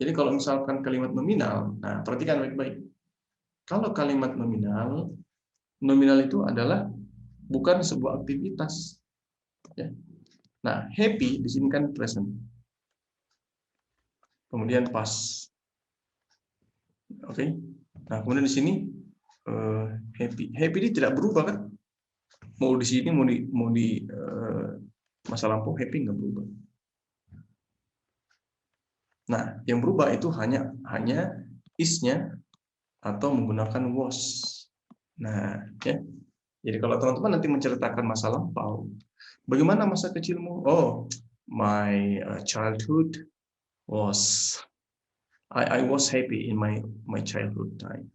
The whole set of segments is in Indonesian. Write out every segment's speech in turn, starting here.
Jadi kalau misalkan kalimat nominal, nah perhatikan baik-baik. Kalau kalimat nominal, nominal itu adalah bukan sebuah aktivitas. Ya. Nah, happy di sini kan present. Kemudian past. Oke. Nah, kemudian di sini happy. Happy ini tidak berubah kan? Mau di sini mau di masa lampau happy nggak berubah. Nah, yang berubah itu hanya is-nya atau menggunakan was. Nah, ya. Jadi kalau teman-teman nanti menceritakan masa lampau, bagaimana masa kecilmu? Oh, my childhood was I was happy in my childhood time.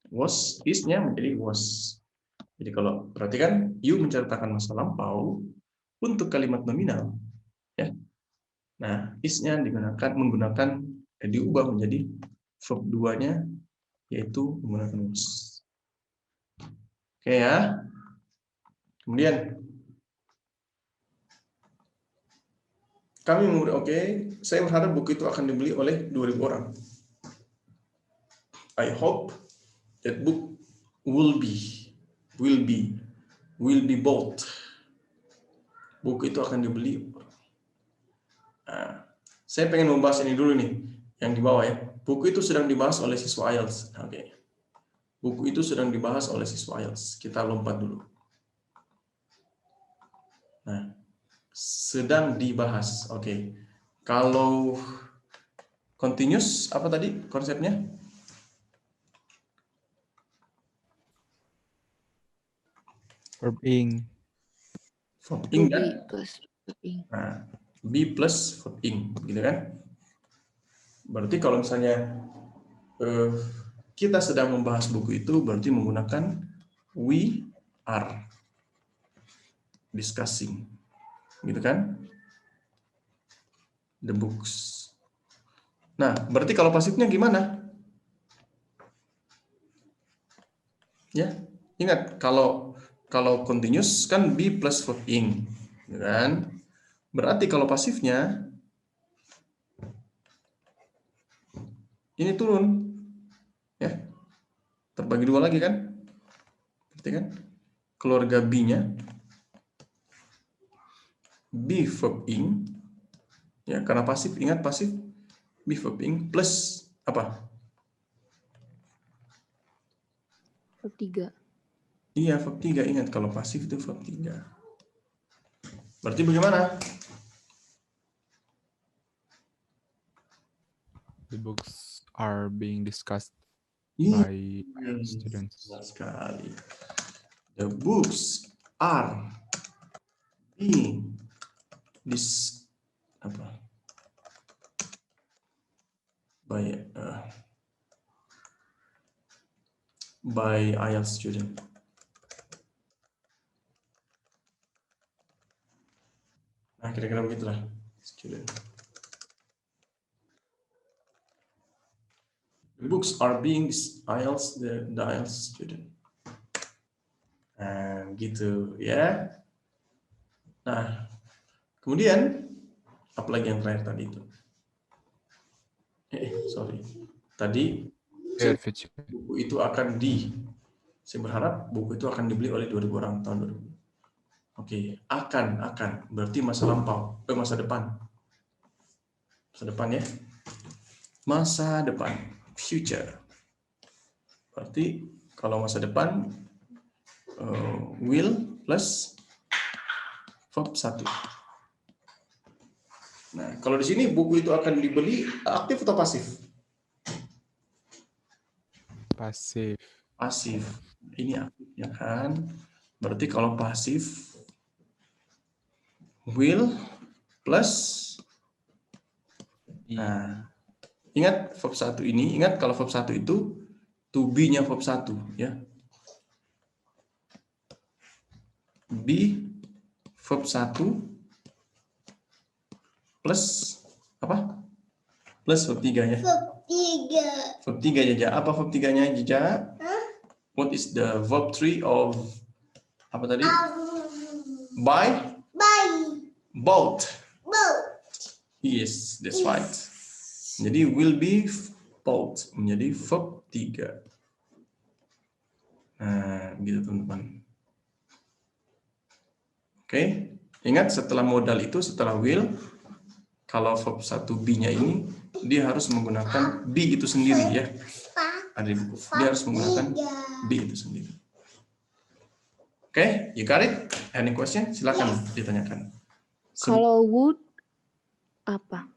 Was is-nya menjadi was. Jadi kalau perhatikan, you menceritakan masa lampau untuk kalimat nominal, ya. Nah, is-nya menggunakan diubah menjadi verb 2-nya yaitu menggunakan was. Oke ya. Kemudian saya berharap buku itu akan dibeli oleh 2.000 orang. I hope that book will be bought. Buku itu akan dibeli. Nah, saya pengen membahas ini dulu nih, yang di bawah ya. Buku itu sedang dibahas oleh siswa IELTS. Oke. Buku itu sedang dibahas oleh siswa IELTS. Kita lompat dulu. Nah, sedang dibahas. Oke. Kalau continuous apa tadi konsepnya? Verb ing. Verb ing kan? Nah, be plus verb ing, gitu kan? Berarti kalau misalnya kita sedang membahas buku itu, berarti menggunakan we are discussing, gitu kan? The books. Nah, berarti kalau pasifnya gimana? Ya, ingat kalau continuous kan be plus verb ing, gitu kan? Berarti kalau pasifnya ini turun, ya, terbagi dua lagi kan? Berarti kan keluarga B-nya be verb ing, ya karena pasif, ingat pasif be verb ing plus apa? Verb 3. Iya, verb 3, ingat kalau pasif itu verb 3. Berarti bagaimana? The books are being discussed Iya, by students. benar sekali. The books are being by IELTS student. Nah, kira-kira begitulah, student. The books are being IELTS the IELTS student. Nah, gitu ya. Nah, kemudian apalagi yang terakhir tadi itu? Sorry. Tadi buku itu akan saya berharap buku itu akan dibeli oleh 2.000 orang tahun 2000. Oke, akan berarti masa lampau, masa depan. Masa depan ya. Masa depan, future. Berarti kalau masa depan will plus verb 1. Nah, kalau di sini buku itu akan dibeli aktif atau pasif? Pasif. Pasif. Ini aktif ya kan? Berarti kalau pasif will plus nah, ingat verb 1 ini, ingat kalau verb 1 itu to be-nya verb 1 ya. Be verb 1 plus apa? Plus verb 3 ya. Verb 3 Jaja. Apa verb 3-nya Jaja? What is the verb 3 of apa tadi? Bought. Yes, that's right. Jadi will be told menjadi verb 3. Nah, gitu teman-teman. Oke, ingat setelah modal itu, setelah will, kalau verb 1B-nya ini, dia harus menggunakan be itu sendiri ya. Ada di buku. Dia harus menggunakan be itu sendiri. Oke, you got it? Any question? Silakan ditanyakan. Kalau would apa?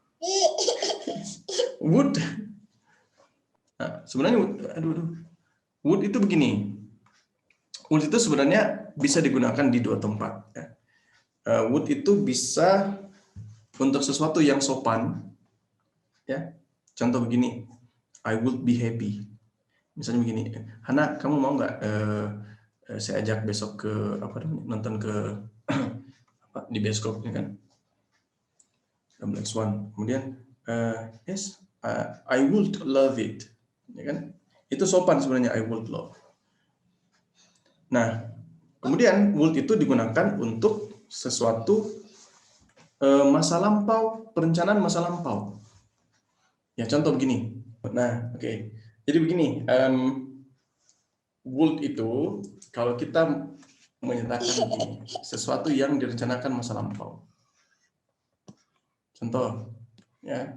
Would. Nah, sebenarnya would itu begini. Would itu sebenarnya bisa digunakan di 2 tempat. Ya. Would itu bisa untuk sesuatu yang sopan. Ya, contoh begini, I would be happy. Misalnya begini, Hana, kamu mau nggak saya ajak besok ke nonton ke di bioskop ya kan? Black Swan. Kemudian yes, I would love it, ya kan? Itu sopan sebenarnya, I would love. Nah, kemudian would itu digunakan untuk sesuatu masa lampau, perencanaan masa lampau. Ya, contoh begini. Nah, oke. Jadi begini, would itu kalau kita menyatakan begini, sesuatu yang direncanakan masa lampau. Contoh, ya.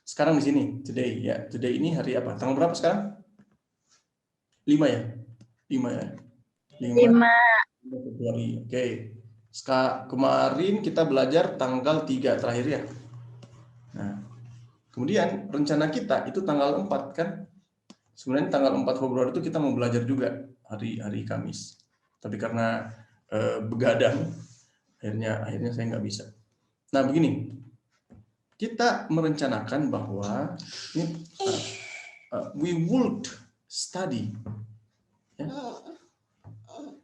Sekarang di sini, today ya. Today ini hari apa? Tanggal berapa sekarang? 5 ya? 5 ya? 5 Februari. Oke. Kemarin kita belajar tanggal 3 terakhir ya. Nah, kemudian rencana kita itu tanggal 4 kan? Sebenarnya tanggal 4 Februari itu kita mau belajar juga hari Kamis. Tapi karena begadang, akhirnya saya nggak bisa. Nah, begini. Kita merencanakan bahwa we would study. Ya.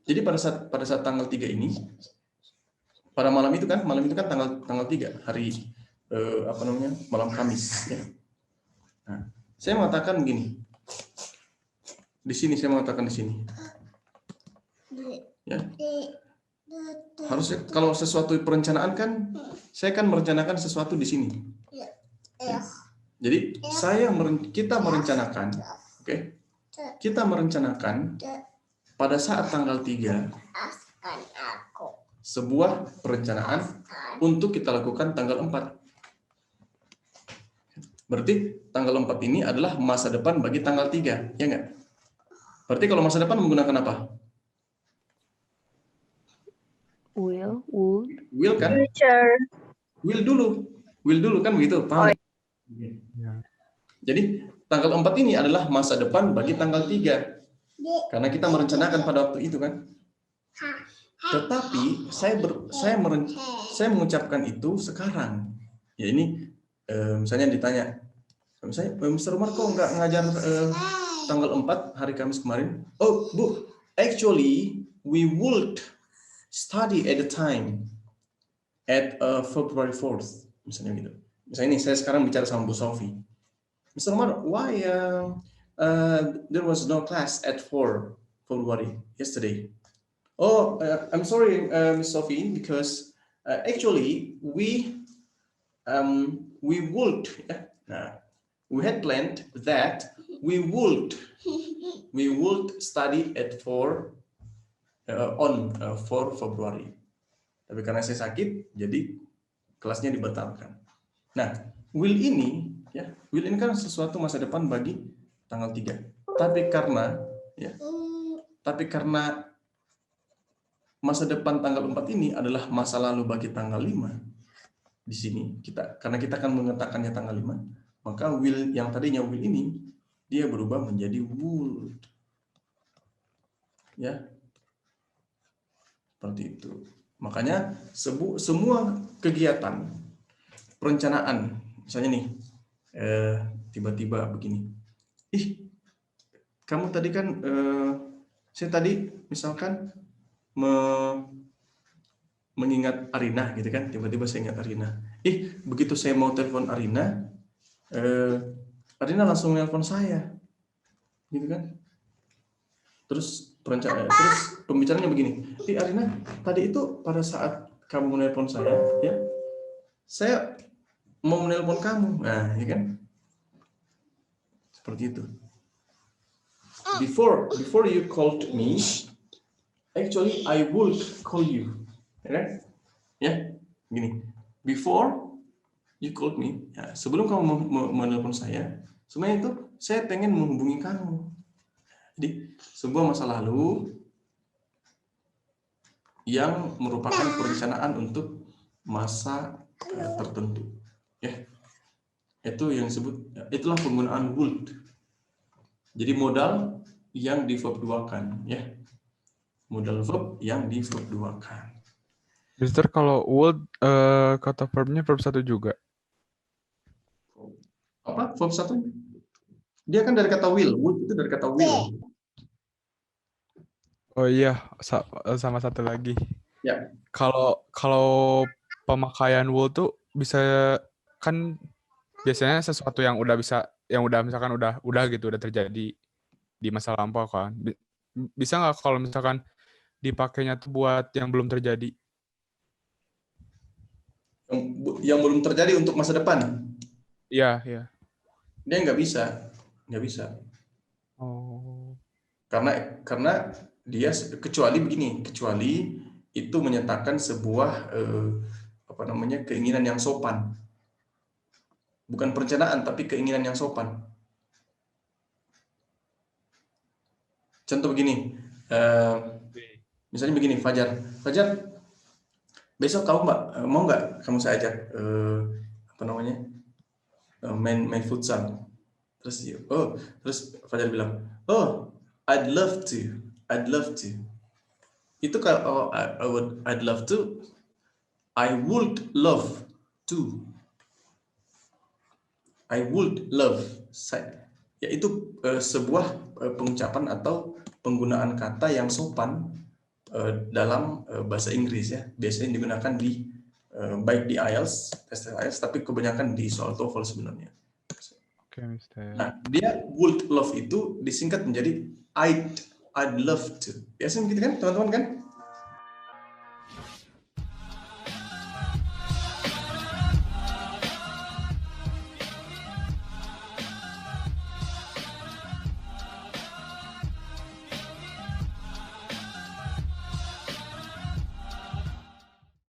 Jadi pada saat tanggal 3 ini, pada malam itu kan tanggal 3 hari malam Kamis. Ya. Nah, saya mengatakan begini. Di sini saya mengatakan di sini. Ya. Harusnya kalau sesuatu perencanaan kan, saya kan merencanakan sesuatu di sini. Ya. Jadi kita merencanakan, oke? Kita merencanakan pada saat tanggal 3 sebuah perencanaan untuk kita lakukan tanggal 4. Berarti tanggal 4 ini adalah masa depan bagi tanggal 3, ya nggak? Berarti kalau masa depan menggunakan apa? Will, would. Will kan? Future. Will dulu kan begitu, paham? Ya. Jadi tanggal 4 ini adalah masa depan bagi tanggal 3. Karena kita merencanakan pada waktu itu kan. Tetapi saya mengucapkan itu sekarang. Ya ini misalnya ditanya, misalnya Mr. Umar kok nggak ngajar tanggal 4 hari Kamis kemarin? Oh, Bu, actually we would study at the time at February 4th, misalnya gitu. Misalnya ini saya sekarang bicara sama Bu Sophie. Mr. Umar, why there was no class at 4 February yesterday? Oh, I'm sorry, Miss Sophie, because actually we would. We had planned that we would study at 4 on 4 February. Tapi karena saya sakit, jadi kelasnya dibatalkan. Nah, will ini kan sesuatu masa depan bagi tanggal 3. Tapi karena masa depan tanggal 4 ini adalah masa lalu bagi tanggal 5. Di sini karena kita akan mengatakannya tanggal 5, maka will yang tadinya will ini dia berubah menjadi would. Ya. Seperti itu. Makanya semua kegiatan perencanaan, misalnya nih, tiba-tiba begini, kamu tadi kan, saya tadi misalkan mengingat Arina gitu kan, tiba-tiba saya ingat Arina. Begitu saya mau telepon Arina, Arina langsung nelpon saya, gitu kan? Terus pembicaranya begini, Arina, tadi itu pada saat kamu menelpon saya, ya, saya mau menelpon kamu. Nah, ya kan? Seperti itu. Before you called me, actually I would call you. Ya kan? Ya, gini. Before you called me, ya, sebelum kamu menelpon saya, sebenarnya itu saya pengen menghubungi kamu. Jadi, sebuah masa lalu yang merupakan perencanaan untuk masa tertentu. Ya. Itu yang disebut, itulah penggunaan would. Jadi modal yang di verb 2-kan, ya. Modal verb yang di verb 2-kan. Mister, kalau would kata verbnya verb 1 juga. Apa? Verb 1? Dia kan dari kata will. Would itu dari kata will. Oh iya, sama satu lagi. Ya. Kalau pemakaian would tuh bisa, kan biasanya sesuatu yang udah misalkan udah gitu, udah terjadi di masa lampau kan. Bisa nggak kalau misalkan dipakainya tuh buat yang belum terjadi? Yang belum terjadi untuk masa depan. Iya, iya. Dia nggak bisa. Oh. Karena dia kecuali itu menyatakan sebuah keinginan yang sopan. Bukan perencanaan, tapi keinginan yang sopan. Contoh begini, misalnya begini, Fajar, besok kamu mau nggak kamu saya ajak main futsal? Terus Fajar bilang, oh, I'd love to. Itu kalau I'd love to, I would love to. I would love. Yaitu sebuah pengucapan atau penggunaan kata yang sopan dalam bahasa Inggris, ya. Biasanya digunakan di baik di IELTS, tes IELTS, tapi kebanyakan di soal TOEFL sebenarnya. Oke, Mister. Nah, dia would love itu disingkat menjadi I'd love to. Biasanya begitu kan, teman-teman kan?